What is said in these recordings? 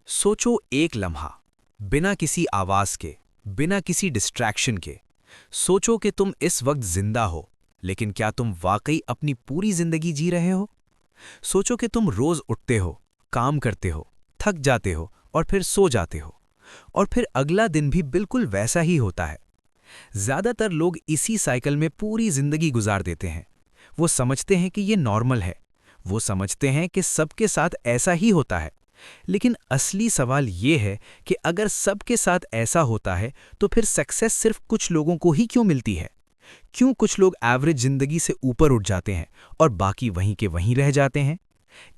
सोचो एक लम्हा, बिना किसी आवाज के, बिना किसी डिस्ट्रैक्शन के। सोचो कि तुम इस वक्त जिंदा हो, लेकिन क्या तुम वाकई अपनी पूरी जिंदगी जी रहे हो? सोचो कि तुम रोज उठते हो, काम करते हो, थक जाते हो और फिर सो जाते हो, और फिर अगला दिन भी बिल्कुल वैसा ही होता है। ज्यादातर लोग इसी साइकिल में पूरी जिंदगी गुजार देते हैं। वो समझते हैं कि ये नॉर्मल है, वो समझते हैं कि सबके साथ ऐसा ही होता है। लेकिन असली सवाल ये है कि अगर सबके साथ ऐसा होता है तो फिर सक्सेस सिर्फ कुछ लोगों को ही क्यों मिलती है? क्यों कुछ लोग एवरेज जिंदगी से ऊपर उठ जाते हैं और बाकी वहीं के वहीं रह जाते हैं?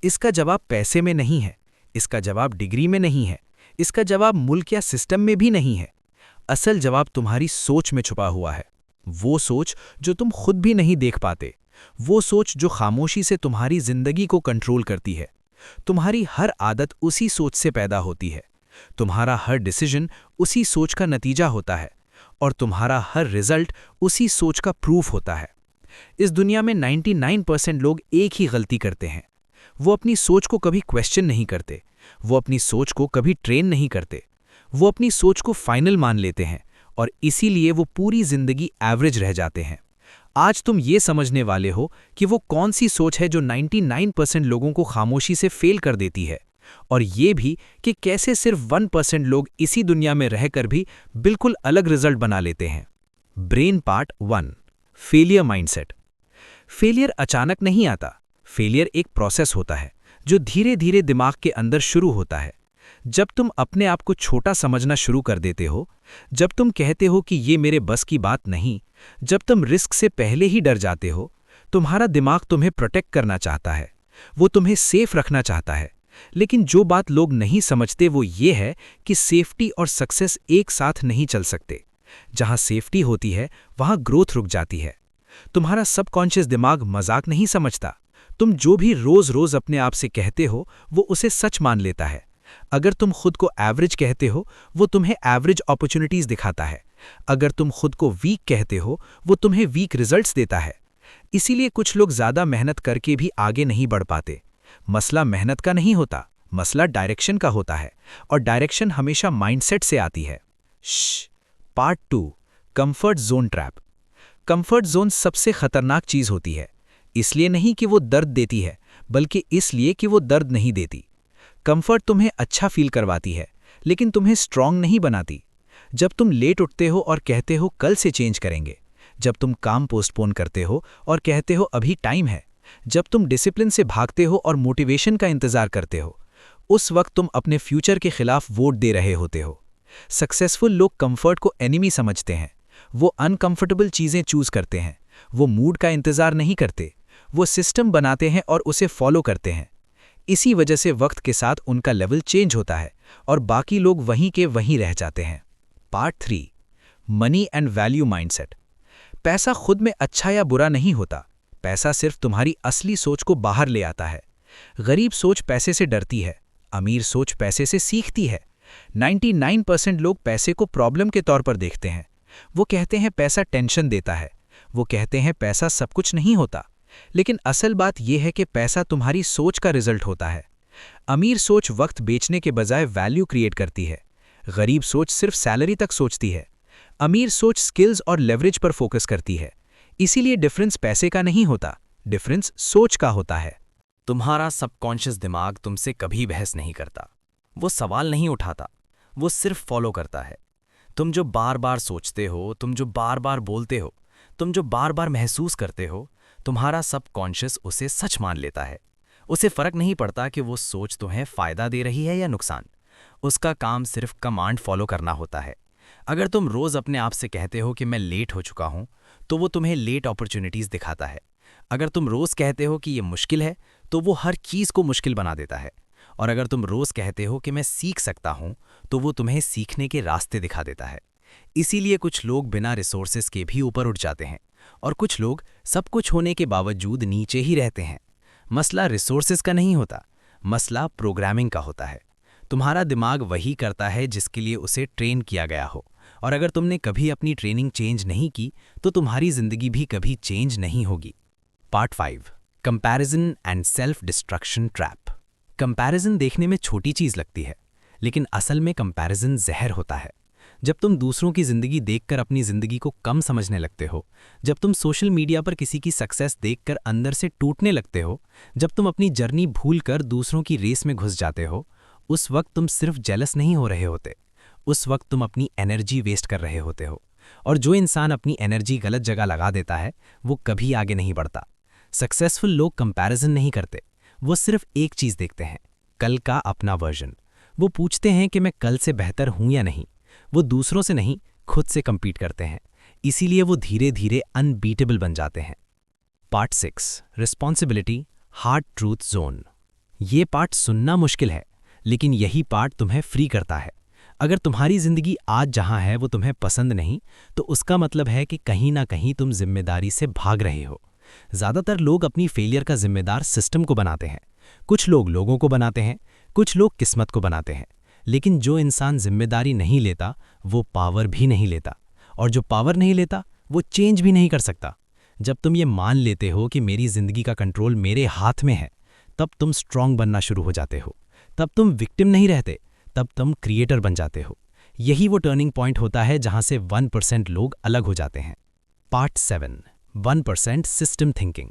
इसका जवाब पैसे में नहीं है, इसका जवाब डिग्री में नहीं है, इसका जवाब मुल्क या सिस्टम में भी नहीं है। असल जवाब तुम्हारी सोच में छुपा हुआ है। वो सोच जो तुम खुद भी नहीं देख पाते, वो सोच जो खामोशी से तुम्हारी जिंदगी को कंट्रोल करती है। तुम्हारी हर आदत उसी सोच से पैदा होती है, तुम्हारा हर डिसीजन उसी सोच का नतीजा होता है, और तुम्हारा हर रिजल्ट उसी सोच का प्रूफ होता है। इस दुनिया में 99% लोग एक ही गलती करते हैं। वो अपनी सोच को कभी क्वेश्चन नहीं करते, वो अपनी सोच को कभी ट्रेन नहीं करते, वो अपनी सोच को फाइनल मान लेते हैं, और इसीलिए वो पूरी जिंदगी एवरेज रह जाते हैं। आज तुम ये समझने वाले हो कि वो कौन सी सोच है जो 99% लोगों को खामोशी से फेल कर देती है, और ये भी कि कैसे सिर्फ 1% लोग इसी दुनिया में रहकर भी बिल्कुल अलग रिजल्ट बना लेते हैं। Brain part 1, failure mindset. Failure अचानक नहीं आता। फेलियर एक प्रोसेस होता है जो धीरे धीरे दिमाग के अंदर शुरू होता है। जब तुम अपने आप को छोटा समझना शुरू कर देते हो, जब तुम कहते हो कि ये मेरे बस की बात नहीं, जब तुम रिस्क से पहले ही डर जाते हो, तुम्हारा दिमाग तुम्हें प्रोटेक्ट करना चाहता है, वो तुम्हें सेफ रखना चाहता है। लेकिन जो बात लोग नहीं समझते वो ये है कि सेफ्टी और सक्सेस एक साथ नहीं चल सकते। जहां सेफ्टी होती है वहां ग्रोथ रुक जाती है। तुम्हारा सबकॉन्शियस दिमाग मजाक नहीं समझता। तुम जो भी रोज रोज अपने आप से कहते हो वो उसे सच मान लेता है। अगर तुम खुद को एवरेज कहते हो, वो तुम्हें एवरेज अपॉर्चुनिटीज दिखाता है। अगर तुम खुद को वीक कहते हो, वो तुम्हें वीक रिजल्ट्स देता है। इसीलिए कुछ लोग ज्यादा मेहनत करके भी आगे नहीं बढ़ पाते। मसला मेहनत का नहीं होता, मसला डायरेक्शन का होता है, और डायरेक्शन हमेशा माइंडसेट से आती है। Part 2, comfort zone trap. Comfort zone सबसे खतरनाक चीज होती है, इसलिए नहीं कि वो दर्द देती है, बल्कि इसलिए कि वो दर्द नहीं देती। कंफर्ट तुम्हें अच्छा फील करवाती है, लेकिन तुम्हें स्ट्रांग नहीं बनाती। जब तुम लेट उठते हो और कहते हो कल से चेंज करेंगे, जब तुम काम पोस्टपोन करते हो और कहते हो अभी टाइम है, जब तुम डिसिप्लिन से भागते हो और मोटिवेशन का इंतजार करते हो, उस वक्त तुम अपने फ्यूचर के खिलाफ वोट दे रहे होते हो। सक्सेसफुल लोग कंफर्ट को एनिमी समझते हैं। वो अनकंफर्टेबल चीजें चूज करते हैं, वो मूड का इंतजार नहीं करते, वो सिस्टम बनाते हैं और उसे फॉलो करते हैं। इसी वजह से वक्त के साथ उनका लेवल चेंज होता है और बाकी लोग वहीं के वहीं रह जाते हैं। Part 3, money and value mindset. पैसा खुद में अच्छा या बुरा नहीं होता, पैसा सिर्फ तुम्हारी असली सोच को बाहर ले आता है। गरीब सोच पैसे से डरती है, अमीर सोच पैसे से सीखती है। 99% लोग पैसे को प्रॉब्लम के तौर पर देखते हैं। वो कहते हैं पैसा टेंशन देता है, वो कहते हैं पैसा सब कुछ नहीं होता। लेकिन असल बात यह है कि पैसा तुम्हारी सोच का रिजल्ट होता है। अमीर सोच वक्त बेचने के बजाय वैल्यू क्रिएट करती है, गरीब सोच सिर्फ सैलरी तक सोचती है, अमीर सोच स्किल्स और लेवरेज पर फोकस करती है। इसीलिए डिफरेंस पैसे का नहीं होता, डिफरेंस सोच का होता है। तुम्हारा सबकॉन्शियस दिमाग तुमसे कभी बहस नहीं करता, वो सवाल नहीं उठाता, वो सिर्फ फॉलो करता है। तुम जो बार बार सोचते हो, तुम जो बार बार बोलते हो, तुम जो बार बार महसूस करते हो, तुम्हारा सबकॉन्शियस उसे सच मान लेता है। उसे फर्क नहीं पड़ता कि वो सोच तुम्हें फायदा दे रही है या नुकसान। उसका काम सिर्फ कमांड फॉलो करना होता है। अगर तुम रोज अपने आप से कहते हो कि मैं लेट हो चुका हूं, तो वो तुम्हें लेट अपॉर्चुनिटीज दिखाता है। अगर तुम रोज कहते हो कि ये मुश्किल है, तो वो हर चीज को मुश्किल बना देता है। और अगर तुम रोज कहते हो कि मैं सीख सकता हूं, तो वो तुम्हें सीखने के रास्ते दिखा देता है। इसीलिए कुछ लोग बिना रिसोर्सेस के भी ऊपर उठ जाते हैं, और कुछ लोग सब कुछ होने के बावजूद नीचे ही रहते हैं। मसला रिसोर्सेस का नहीं होता, मसला प्रोग्रामिंग का होता है। तुम्हारा दिमाग वही करता है जिसके लिए उसे ट्रेन किया गया हो, और अगर तुमने कभी अपनी ट्रेनिंग चेंज नहीं की, तो तुम्हारी जिंदगी भी कभी चेंज नहीं होगी। Part 5, comparison and self destruction trap. Comparison देखने में छोटी चीज लगती है, लेकिन असल में कंपैरिजन जहर होता है। जब तुम दूसरों की ज़िंदगी देखकर अपनी ज़िंदगी को कम समझने लगते हो, जब तुम सोशल मीडिया पर किसी की सक्सेस देखकर अंदर से टूटने लगते हो, जब तुम अपनी जर्नी भूलकर दूसरों की रेस में घुस जाते हो, उस वक्त तुम सिर्फ जेलस नहीं हो रहे होते, उस वक्त तुम अपनी एनर्जी वेस्ट कर रहे होते हो। और जो इंसान अपनी एनर्जी गलत जगह लगा देता है, वो कभी आगे नहीं बढ़ता। सक्सेसफुल लोग कंपैरिजन नहीं करते, वो सिर्फ एक चीज़ देखते हैं, कल का अपना वर्जन। वो पूछते हैं कि मैं कल से बेहतर हूं या नहीं। वो दूसरों से नहीं, खुद से compete करते हैं। इसीलिए वो धीरे धीरे अनबीटेबल बन जाते हैं। Part 6, responsibility, hard truth zone. ये पार्ट सुनना मुश्किल है, लेकिन यही पार्ट तुम्हें फ्री करता है। अगर तुम्हारी जिंदगी आज जहां है वो तुम्हें पसंद नहीं, तो उसका मतलब है कि कहीं ना कहीं तुम जिम्मेदारी से भाग रहे हो। ज़्यादातर लोग अपनी फेलियर का जिम्मेदार सिस्टम को बनाते हैं। कुछ लोग लोगों को बनाते हैं, कुछ लोग किस्मत को बनाते हैं। लेकिन जो इंसान जिम्मेदारी नहीं लेता, वो पावर भी नहीं लेता। और जो पावर नहीं लेता, वो चेंज भी नहीं कर सकता। जब तुम ये मान लेते हो कि मेरी जिंदगी का कंट्रोल मेरे हाथ में है, तब तुम स्ट्रांग बनना शुरू हो जाते हो। तब तुम विक्टिम नहीं रहते, तब तुम क्रिएटर बन जाते हो। यही वो टर्निंग पॉइंट होता है जहां से 1% लोग अलग हो जाते हैं। Part 7, 1% system thinking.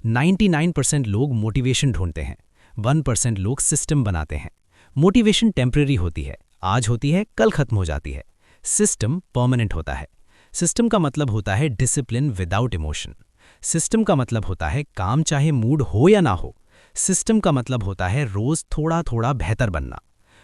99% लोग मोटिवेशन ढूंढते हैं, 1% लोग सिस्टम बनाते हैं। मोटिवेशन टेम्परेरी होती है, आज होती है, कल खत्म हो जाती है। सिस्टम परमानेंट होता है। सिस्टम का मतलब होता है डिसिप्लिन विदाउट इमोशन। सिस्टम का मतलब होता है काम चाहे मूड हो या ना हो। सिस्टम का मतलब होता है रोज थोड़ा थोड़ा बेहतर बनना।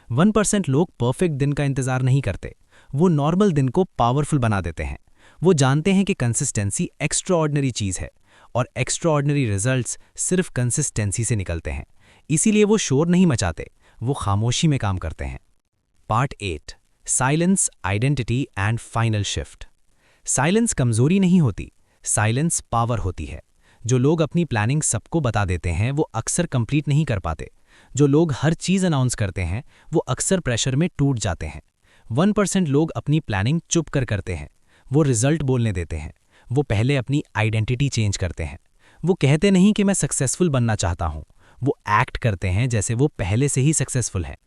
1% लोग परफेक्ट दिन का इंतजार नहीं करते, वो नॉर्मल दिन को पावरफुल बना देते हैं। वो जानते हैं कि कंसिस्टेंसी एक्स्ट्राऑर्डिनरी चीज़ है और एक्स्ट्राऑर्डिनरी रिजल्ट्स सिर्फ कंसिस्टेंसी से निकलते हैं। इसीलिए वो शोर नहीं मचाते, वो खामोशी में काम करते हैं। Part 8, silence, identity and final shift. Silence कमजोरी नहीं होती, साइलेंस पावर होती है। जो लोग अपनी प्लानिंग सबको बता देते हैं, वो अक्सर कंप्लीट नहीं कर पाते। जो लोग हर चीज़ अनाउंस करते हैं, वो अक्सर प्रेशर में टूट जाते हैं। 1% लोग अपनी प्लानिंग चुप कर करते हैं, वो रिजल्ट बोलने देते हैं। वो पहले अपनी आइडेंटिटी चेंज करते हैं। वो कहते नहीं कि मैं सक्सेसफुल बनना चाहता हूँ, वो एक्ट करते हैं जैसे वो पहले से ही सक्सेसफुल है।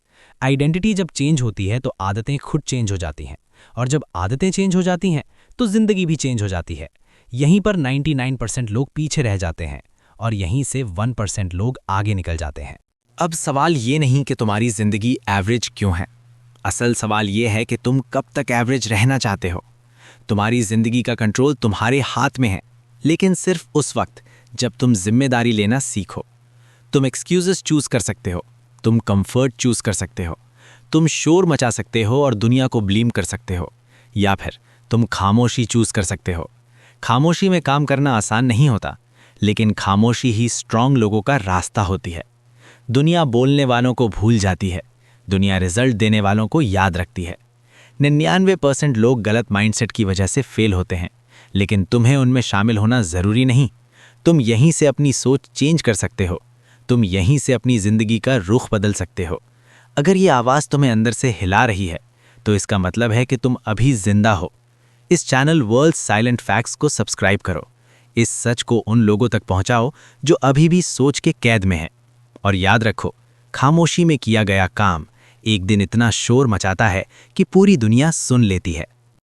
आइडेंटिटी जब चेंज होती है तो आदतें खुद चेंज हो जाती हैं, और जब आदतें चेंज हो जाती हैं तो जिंदगी भी चेंज हो जाती है। यहीं पर 99% लोग पीछे रह जाते हैं और यहीं से 1% लोग आगे निकल जाते हैं। अब सवाल ये नहीं कि तुम्हारी जिंदगी एवरेज क्यों है, असल सवाल ये है कि तुम कब तक एवरेज रहना चाहते हो। तुम्हारी जिंदगी का कंट्रोल तुम्हारे हाथ में है, लेकिन सिर्फ उस वक्त जब तुम जिम्मेदारी लेना सीखो। तुम एक्सक्यूजेस चूज कर सकते हो, तुम कंफर्ट चूज कर सकते हो, तुम शोर मचा सकते हो और दुनिया को ब्लेम कर सकते हो, या फिर तुम खामोशी चूज कर सकते हो। खामोशी में काम करना आसान नहीं होता, लेकिन खामोशी ही स्ट्रांग लोगों का रास्ता होती है। दुनिया बोलने वालों को भूल जाती है, दुनिया रिजल्ट देने वालों को याद रखती है। 99% लोग गलत माइंडसेट की वजह से फेल होते हैं, लेकिन तुम्हें उनमें शामिल होना ज़रूरी नहीं। तुम यहीं से अपनी सोच चेंज कर सकते हो, तुम यहीं से अपनी ज़िंदगी का रुख बदल सकते हो। अगर ये आवाज़ तुम्हें अंदर से हिला रही है, तो इसका मतलब है कि तुम अभी जिंदा हो। इस चैनल वर्ल्ड साइलेंट फैक्ट्स को सब्सक्राइब करो। इस सच को उन लोगों तक पहुंचाओ जो अभी भी सोच के कैद में हैं। और याद रखो, खामोशी में किया गया काम एक दिन इतना शोर मचाता है कि पूरी दुनिया सुन लेती है।